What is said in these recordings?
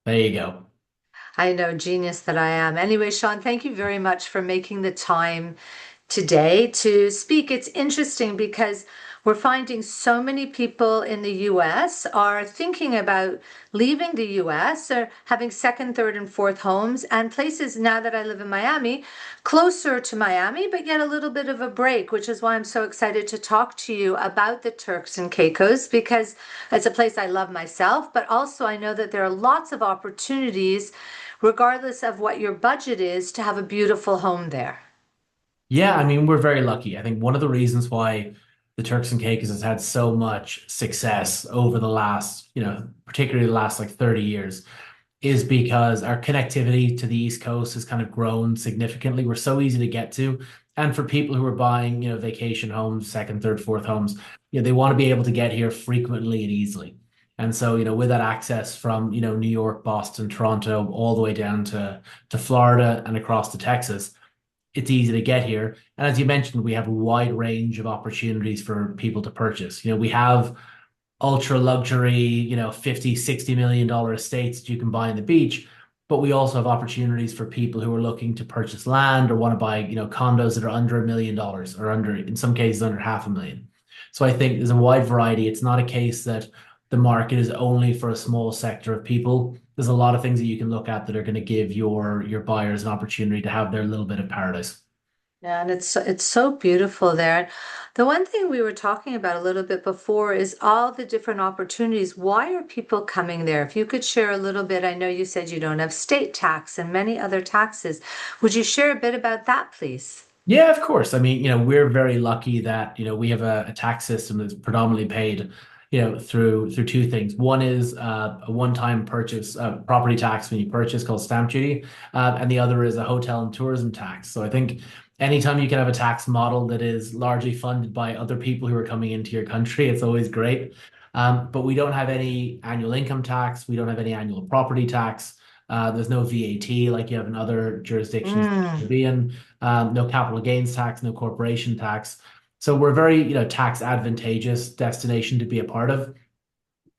There you go. I know, genius that I am. Anyway, Sean, thank you very much for making the time today to speak. It's interesting because we're finding so many people in the US are thinking about leaving the US or having second, third, and fourth homes and places now that I live in Miami, closer to Miami, but yet a little bit of a break, which is why I'm so excited to talk to you about the Turks and Caicos because it's a place I love myself, but also I know that there are lots of opportunities, regardless of what your budget is, to have a beautiful home there. Yeah, I mean, we're very lucky. I think one of the reasons why the Turks and Caicos has had so much success over the last, particularly the last like 30 years, is because our connectivity to the East Coast has kind of grown significantly. We're so easy to get to. And for people who are buying, vacation homes, second, third, fourth homes, they want to be able to get here frequently and easily. And so, with that access from, New York, Boston, Toronto, all the way down to Florida and across to Texas, it's easy to get here. And as you mentioned, we have a wide range of opportunities for people to purchase. We have ultra luxury, 50, $60 million estates that you can buy on the beach. But we also have opportunities for people who are looking to purchase land or want to buy, condos that are under $1 million or under, in some cases, under half a million. So I think there's a wide variety. It's not a case that the market is only for a small sector of people. There's a lot of things that you can look at that are going to give your buyers an opportunity to have their little bit of paradise. Yeah, and it's so beautiful there. The one thing we were talking about a little bit before is all the different opportunities. Why are people coming there? If you could share a little bit, I know you said you don't have state tax and many other taxes. Would you share a bit about that, please? Yeah, of course. I mean, we're very lucky that, we have a tax system that's predominantly paid, through two things. One is a one-time purchase, property tax when you purchase called stamp duty, and the other is a hotel and tourism tax. So I think anytime you can have a tax model that is largely funded by other people who are coming into your country, it's always great. But we don't have any annual income tax. We don't have any annual property tax. There's no VAT like you have in other jurisdictions in the Mm. Caribbean, no capital gains tax, no corporation tax. So we're very, tax advantageous destination to be a part of.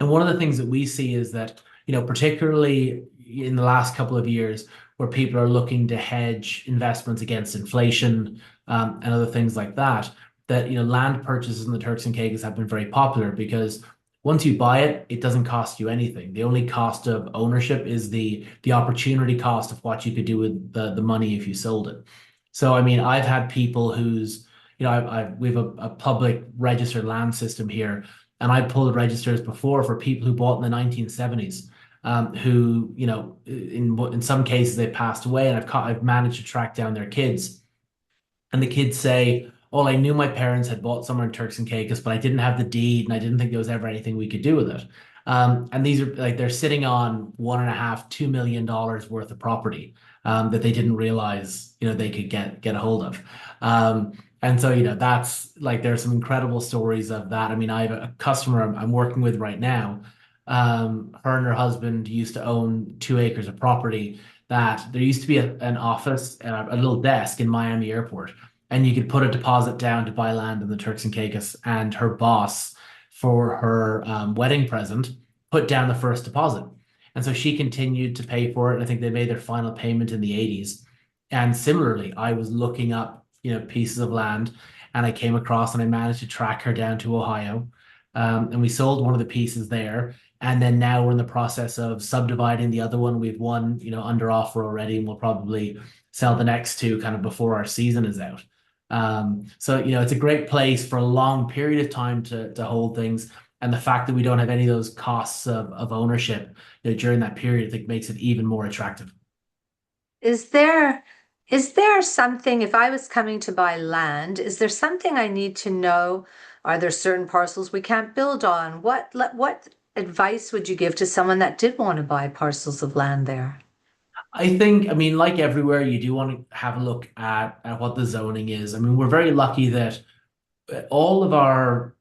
And one of the things that we see is that, particularly in the last couple of years, where people are looking to hedge investments against inflation, and other things like that, that, land purchases in the Turks and Caicos have been very popular because once you buy it, it doesn't cost you anything. The only cost of ownership is the opportunity cost of what you could do with the money if you sold it. So, I mean, I've had people who's, we have a public registered land system here, and I pulled registers before for people who bought in the 1970s, who, in some cases they passed away, and I've managed to track down their kids. And the kids say, "Oh, I knew my parents had bought somewhere in Turks and Caicos, but I didn't have the deed, and I didn't think there was ever anything we could do with it." And these are like they're sitting on $1.5, $2 million worth of property, that they didn't realize, they could get a hold of. And so, that's like there's some incredible stories of that. I mean, I have a customer I'm working with right now. Her and her husband used to own 2 acres of property that there used to be an office, a little desk in Miami Airport, and you could put a deposit down to buy land in the Turks and Caicos. And her boss, for her wedding present, put down the first deposit. And so she continued to pay for it. And I think they made their final payment in the 80s. And similarly, I was looking up, pieces of land, and I came across and I managed to track her down to Ohio. And we sold one of the pieces there. And then now we're in the process of subdividing the other one. We've one, under offer already, and we'll probably sell the next two kind of before our season is out. So, it's a great place for a long period of time to hold things. And the fact that we don't have any of those costs of ownership, during that period, I think makes it even more attractive. Is there is there something, if I was coming to buy land, is there something I need to know? Are there certain parcels we can't build on? What advice would you give to someone that did want to buy parcels of land there? I think, I mean, like everywhere, you do want to have a look at what the zoning is. I mean, we're very lucky that all of our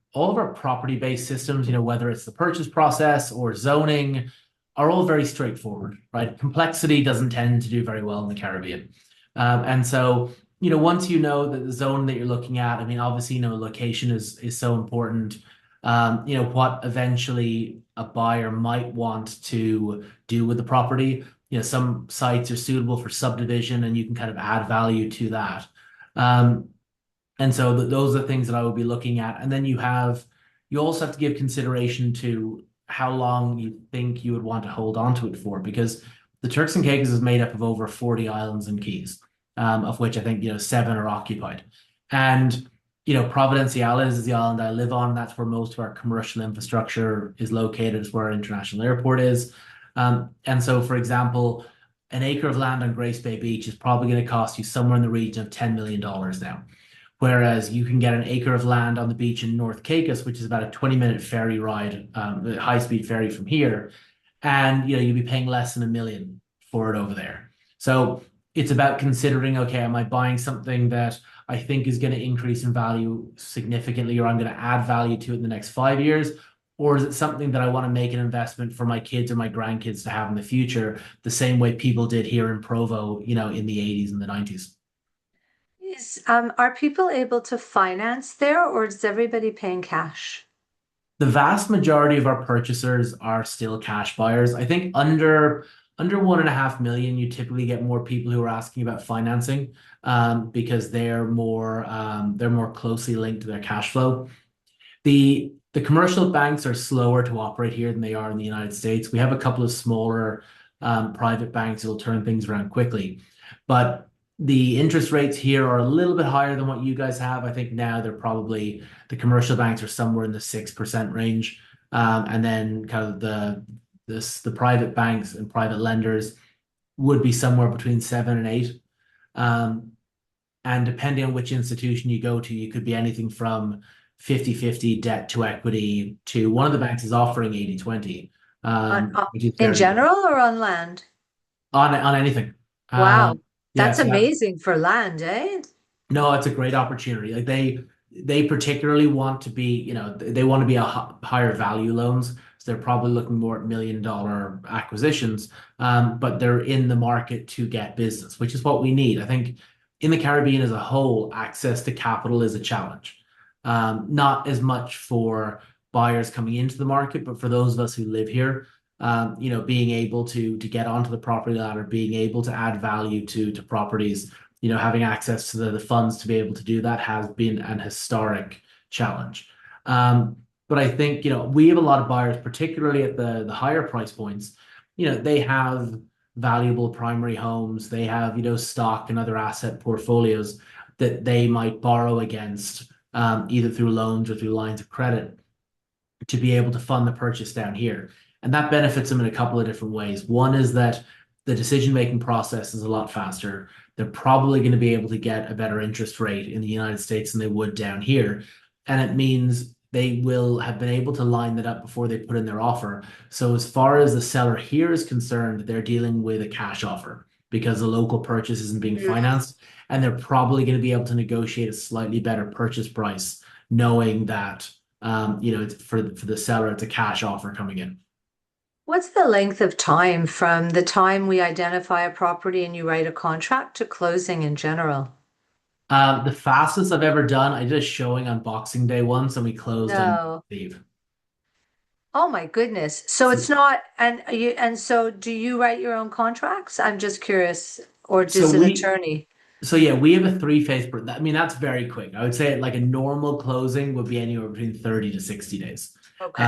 property-based systems, whether it's the purchase process or zoning, are all very straightforward, right? Complexity doesn't tend to do very well in the Caribbean. And so, once you know that the zone that you're looking at, I mean, obviously, location is so important. What eventually a buyer might want to do with the property. Some sites are suitable for subdivision, and you can kind of add value to that. Um, and so those are things that I would be looking at. And then you also have to give consideration to how long you think you would want to hold on to it for, because the Turks and Caicos is made up of over 40 islands and keys, of which I think, seven are occupied. And, Providenciales is the island I live on. That's where most of our commercial infrastructure is located. It's where our international airport is. And so, for example, an acre of land on Grace Bay Beach is probably going to cost you somewhere in the region of $10 million now. Whereas you can get an acre of land on the beach in North Caicos, which is about a 20-minute ferry ride, a high-speed ferry from here, and you'll be paying less than $1 million for it over there. So it's about considering, okay, am I buying something that I think is going to increase in value significantly, or I'm going to add value to it in the next 5 years? Or is it something that I want to make an investment for my kids or my grandkids to have in the future, the same way people did here in Provo, in the 80s and the 90s? Are people able to finance there, or is everybody paying cash? The vast majority of our purchasers are still cash buyers. I think under 1.5 million, you typically get more people who are asking about financing, because they're more closely linked to their cash flow. The commercial banks are slower to operate here than they are in the United States. We have a couple of smaller private banks that will turn things around quickly, but the interest rates here are a little bit higher than what you guys have. I think now the commercial banks are somewhere in the 6% range, and then kind of the private banks and private lenders would be somewhere between 7 and 8. Um, and depending on which institution you go to, you could be anything from 50-50 debt to equity to one of the banks is offering 80-20, which is In very good general or on land? on anything. Wow, Yeah, that's so that, amazing for land, eh? no, it's a great opportunity. Like they particularly want to be, they want to be a higher value loans. So they're probably looking more at $1 million acquisitions, but they're in the market to get business, which is what we need. I think in the Caribbean as a whole, access to capital is a challenge. Not as much for buyers coming into the market, but for those of us who live here, being able to get onto the property ladder, being able to add value to properties, having access to the funds to be able to do that has been an historic challenge. But I think, we have a lot of buyers, particularly at the higher price points. They have valuable primary homes, they have, stock and other asset portfolios that they might borrow against, either through loans or through lines of credit to be able to fund the purchase down here. And that benefits them in a couple of different ways. One is that the decision-making process is a lot faster. They're probably going to be able to get a better interest rate in the United States than they would down here. And it means they will have been able to line that up before they put in their offer. So as far as the seller here is concerned, they're dealing with a cash offer because the local purchase isn't being financed. And they're probably going to be able to negotiate a slightly better purchase price, knowing that, for the seller, it's a cash offer coming in. What's the length of time from the time we identify a property and you write a contract to closing in general? The fastest I've ever done, I did a showing on Boxing Day once, and we closed on No. Eve. Oh my goodness. So So, it's not, and so do you write your own contracts? I'm just curious, or so does an we, attorney? so yeah, we have a three-phase. I mean, that's very quick. I would say like a normal closing would be anywhere between 30 to 60 days. Okay.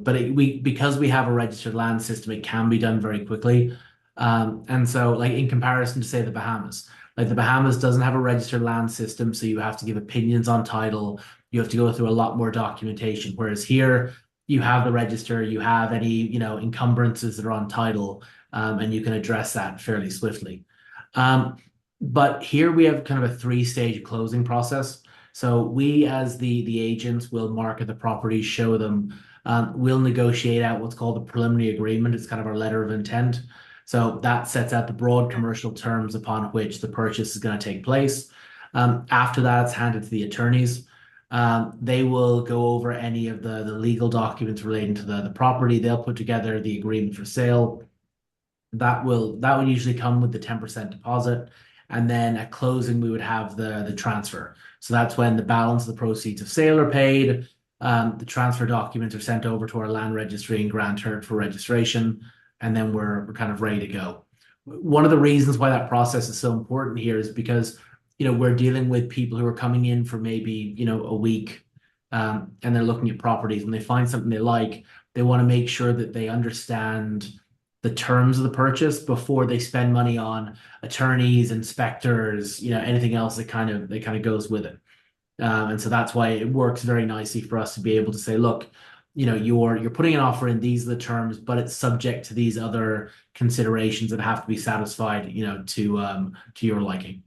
But because we have a registered land system, it can be done very quickly. And so, like in comparison to say the Bahamas, like the Bahamas doesn't have a registered land system, so you have to give opinions on title. You have to go through a lot more documentation. Whereas here, you have the register, you have any, encumbrances that are on title, and you can address that fairly swiftly. Um, but here we have kind of a three-stage closing process. So we, as the agents, will market the property, show them. We'll negotiate out what's called a preliminary agreement. It's kind of our letter of intent. So that sets out the broad commercial terms upon which the purchase is going to take place. After that, it's handed to the attorneys. They will go over any of the legal documents relating to the property. They'll put together the agreement for sale. That would usually come with the 10% deposit. And then at closing, we would have the transfer. So that's when the balance of the proceeds of sale are paid. The transfer documents are sent over to our land registry in Grand Turk for registration, and then we're kind of ready to go. One of the reasons why that process is so important here is because, we're dealing with people who are coming in for maybe, a week, and they're looking at properties. When they find something they like, they want to make sure that they understand the terms of the purchase before they spend money on attorneys, inspectors, anything else that kind of goes with it. And so that's why it works very nicely for us to be able to say, look, you're putting an offer in, these are the terms, but it's subject to these other considerations that have to be satisfied, to your liking.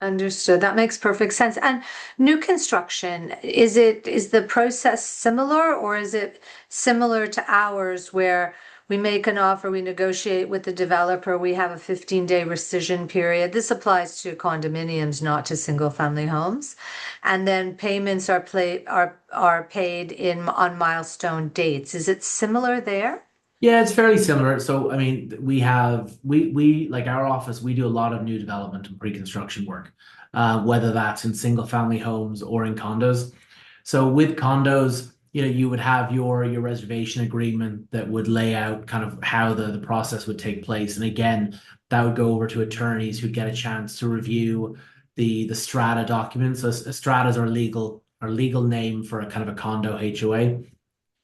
Understood. That makes perfect sense. And new construction, is the process similar, or is it similar to ours where we make an offer, we negotiate with the developer, we have a 15-day rescission period. This applies to condominiums, not to single family homes. And then payments are paid in on milestone dates. Is it similar there? Yeah, it's fairly similar. So, I mean, we like our office, we do a lot of new development and pre-construction work, whether that's in single family homes or in condos. So with condos, you would have your reservation agreement that would lay out kind of how the process would take place. And again, that would go over to attorneys who get a chance to review the strata documents. So strata is our legal name for a kind of a condo HOA.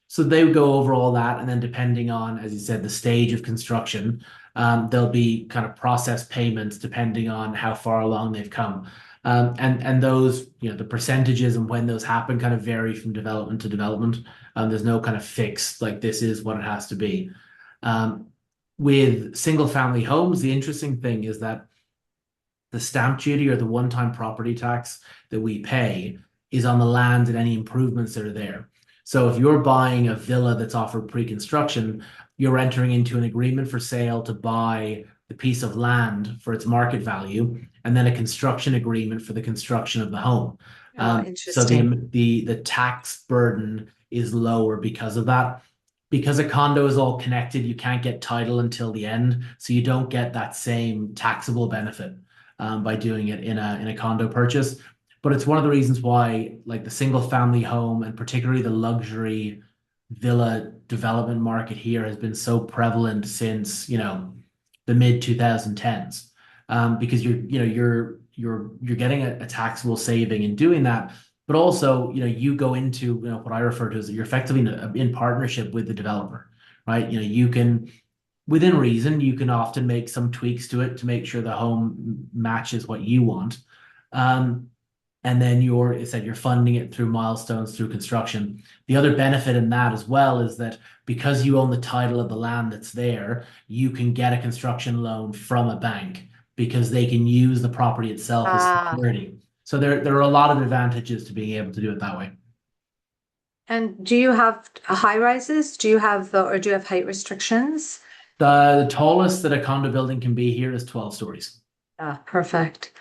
So they would go over all that, and then depending on, as you said, the stage of construction, there'll be kind of process payments depending on how far along they've come. And those, the percentages and when those happen kind of vary from development to development. There's no kind of fixed, like this is what it has to be. Um, with single family homes, the interesting thing is that the stamp duty or the one-time property tax that we pay is on the land and any improvements that are there. So if you're buying a villa that's offered pre-construction, you're entering into an agreement for sale to buy the piece of land for its market value, and then a construction agreement for the construction of the home. Oh, So the interesting. the tax burden is lower because of that. Because a condo is all connected, you can't get title until the end, so you don't get that same taxable benefit by doing it in a condo purchase. But it's one of the reasons why, like the single family home and particularly the luxury villa development market here has been so prevalent since, the mid 2010s. Because you're getting a taxable saving in doing that, but also, you go into, what I refer to as you're effectively in partnership with the developer, right? You can, within reason, you can often make some tweaks to it to make sure the home matches what you want. Um, and then you're funding it through milestones through construction. The other benefit in that as well is that because you own the title of the land that's there, you can get a construction loan from a bank because they can use the property itself as Ah, security. So there are a lot of advantages to being able to do it that way. and do you have high rises? Or do you have height restrictions? The tallest that a condo building can be here is 12 stories. Ah, perfect.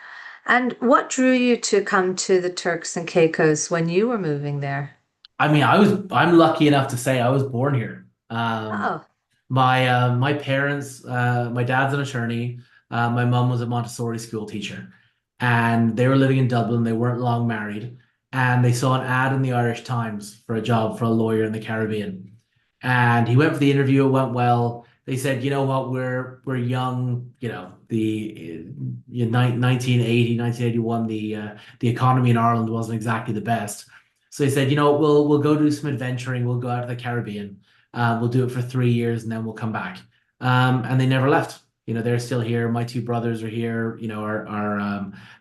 And what drew you to come to the Turks and Caicos when you were moving there? I mean, I'm lucky enough to say I was born here. Oh, My parents, my dad's an attorney. My mom was a Montessori school teacher, and they were living in Dublin. They weren't long married, and they saw an ad in the Irish Times for a job for a lawyer in the Caribbean. And he went for the interview. It went well. They said, you know what, we're young. The 1980, 1981, the economy in Ireland wasn't exactly the best. So they said, we'll go do some adventuring. We'll go out to the Caribbean. We'll do it for 3 years and then we'll come back. And they never left. They're still here. My two brothers are here.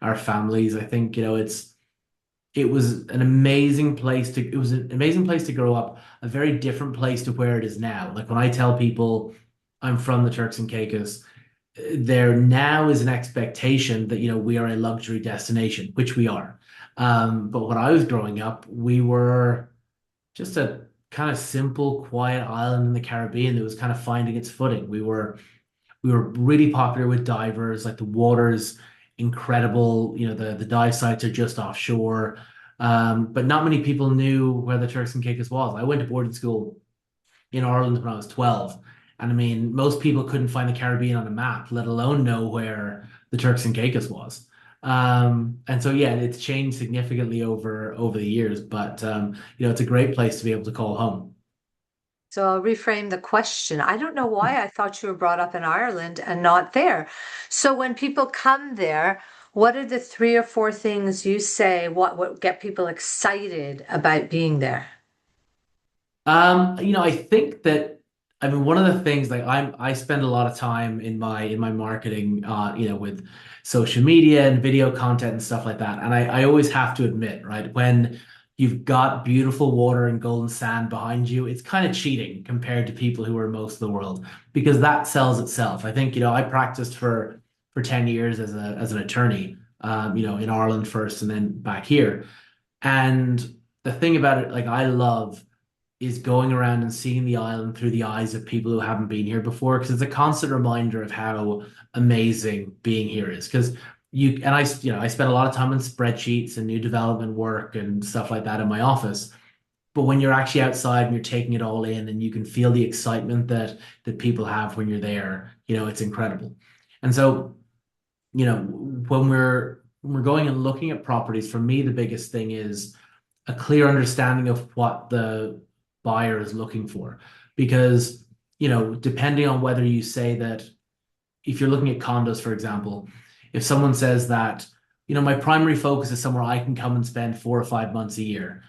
Our families. I think it was an amazing place to grow up. A very different place to where it is now. Like when I tell people I'm from the Turks and Caicos, there now is an expectation that we are a luxury destination, which we are. But when I was growing up, we were just a kind of simple, quiet island in the Caribbean that was kind of finding its footing. We were really popular with divers, like the water's incredible. The dive sites are just offshore. But not many people knew where the Turks and Caicos was. I went to boarding school in Ireland when I was 12. And I mean, most people couldn't find the Caribbean on a map, let alone know where the Turks and Caicos was. And so yeah, it's changed significantly over the years, but it's a great place to be able to call home. So I'll reframe the question. I don't know why I thought you were brought up in Ireland and not there. So when people come there, what are the three or four things you say what get people excited about being there? I think that I mean one of the things like I spend a lot of time in my marketing with social media and video content and stuff like that. And I always have to admit, right, when you've got beautiful water and golden sand behind you, it's kind of cheating compared to people who are most of the world because that sells itself. I think, I practiced for 10 years as an attorney, in Ireland first and then back here. And the thing about it, like I love is going around and seeing the island through the eyes of people who haven't been here before because it's a constant reminder of how amazing being here is. Because I spent a lot of time on spreadsheets and new development work and stuff like that in my office. But when you're actually outside and you're taking it all in and you can feel the excitement that people have when you're there, it's incredible. And so, when we're going and looking at properties, for me, the biggest thing is a clear understanding of what the buyer is looking for. Because, depending on whether you say that, if you're looking at condos, for example, if someone says that, my primary focus is somewhere I can come and spend 4 or 5 months a year,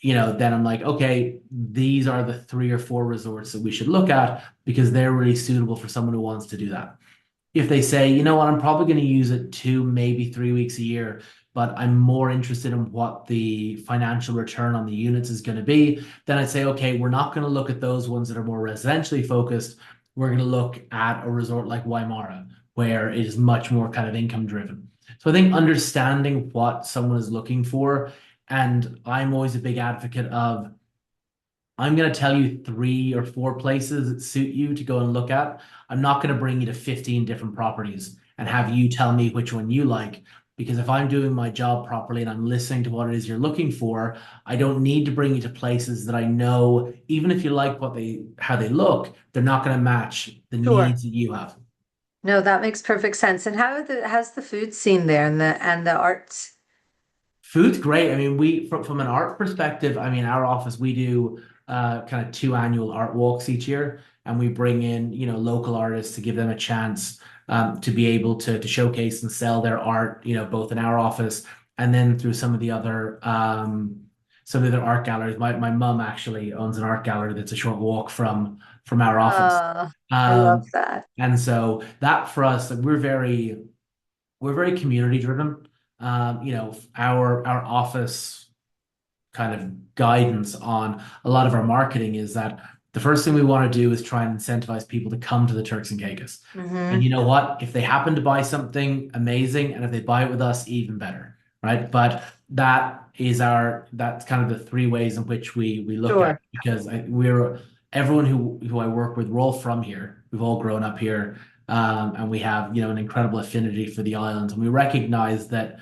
then I'm like, okay, these are the 3 or 4 resorts that we should look at because they're really suitable for someone who wants to do that. If they say, you know what, I'm probably going to use it 2, maybe 3 weeks a year, but I'm more interested in what the financial return on the units is going to be, then I'd say, okay, we're not going to look at those ones that are more residentially focused. We're going to look at a resort like Waimara, where it is much more kind of income driven. So I think understanding what someone is looking for, and I'm always a big advocate of I'm going to tell you 3 or 4 places that suit you to go and look at. I'm not going to bring you to 15 different properties and have you tell me which one you like. Because if I'm doing my job properly and I'm listening to what it is you're looking for, I don't need to bring you to places that I know, even if you like how they look, they're not going to match the Sure. needs that you have. No, that makes perfect sense. And how's the food scene there and the arts? Food's great. I mean, from an art perspective, I mean, our office, we do kind of 2 annual art walks each year, and we bring in, local artists to give them a chance to be able to showcase and sell their art, both in our office and then through some of the other art galleries. My mum actually owns an art gallery that's a short walk from our office. I love Um, that. and so that for us, like, we're very community driven. Our office kind of guidance on a lot of our marketing is that the first thing we want to do is try and incentivize people to come to the Turks and Caicos. And Hmm. you know what? If they happen to buy something amazing, and if they buy it with us, even better, right? But that's kind of the 3 ways in which we look at Sure. it, because we're everyone who I work with, we're all from here. We've all grown up here, and we have an incredible affinity for the island, and we recognize that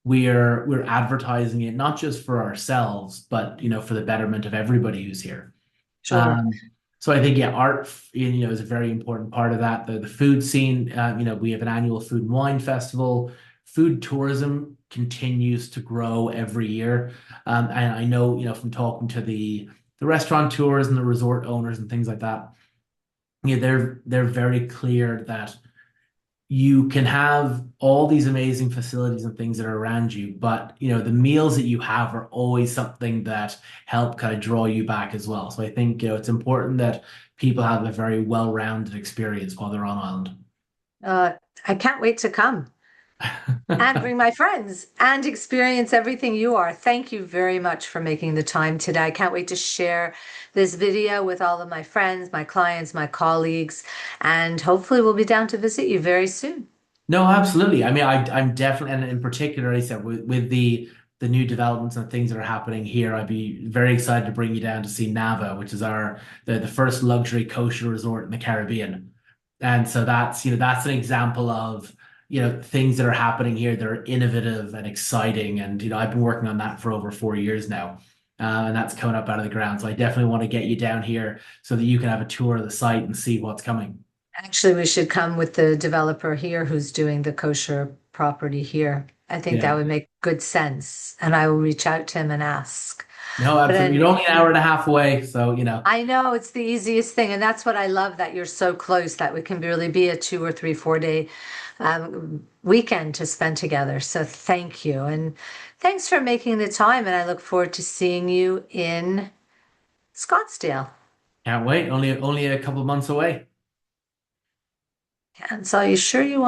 we're advertising it not just for ourselves, but for the betterment of everybody who's here. Sure. Um, so I think, yeah, art, is a very important part of that. The food scene, we have an annual food and wine festival. Food tourism continues to grow every year, and I know, from talking to the restaurateurs and the resort owners and things like that, they're very clear that you can have all these amazing facilities and things that are around you, but the meals that you have are always something that help kind of draw you back as well. So I think it's important that people have a very well-rounded experience while they're on Uh, I can't wait to come and island. bring my friends and experience everything you are. Thank you very much for making the time today. I can't wait to share this video with all of my friends, my clients, my colleagues, and hopefully we'll be down to visit you very soon. No, absolutely. I mean, I'm definitely, and in particular, I said with the new developments and things that are happening here, I'd be very excited to bring you down to see Nava, which is the first luxury kosher resort in the Caribbean. And so that's an example of things that are happening here that are innovative and exciting. And I've been working on that for over 4 years now, and that's coming up out of the ground. So I definitely want to get you down here so that you can have a tour of the site and see what's coming. Actually, we should come with the developer here who's doing the kosher property here. I think that Yeah. would make good sense. And I will reach out to him and ask. No, But absolutely. then You're only an hour and a half away, so I know it's the easiest thing. And that's what I love that you're so close that we can really be a 2 or 3, 4 day weekend to spend together. So thank you. And thanks for making the time. And I look forward to seeing you in Scottsdale. can't wait. Only a couple months away. And so, are you sure you want?